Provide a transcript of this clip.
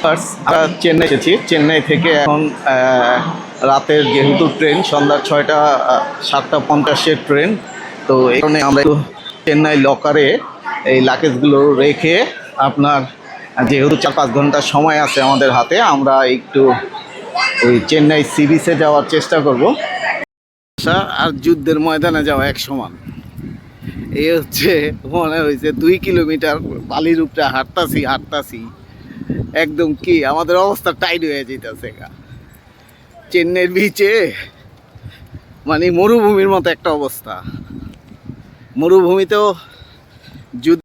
আমরা চেন্নাই এসেছি। চেন্নাই থেকে এখন রাতের যেহেতু ট্রেন সন্ধ্যা 6টা 7:50-এর ট্রেন, তো এই কারণে আমরা একটু চেন্নাই লকারে এই লাগেজগুলো রেখে আপনার যেহেতু 4-5 ঘন্টার সময় আছে আমাদের হাতে, আমরা একটু ওই চেন্নাই সি বিচে যাওয়ার চেষ্টা করব। আর যুদ্ধের ময়দানে যাওয়া এক সমান। এই হচ্ছে মনে হয়েছে 2 কিলোমিটার বালির উপরে হাঁটতাছি একদম কি আমাদের অবস্থা টাইট হয়ে যেতেছে। চেন্নাইয়ের বিচে মানে মরুভূমির মতো একটা অবস্থা। মরুভূমিতেও যুদ্ধ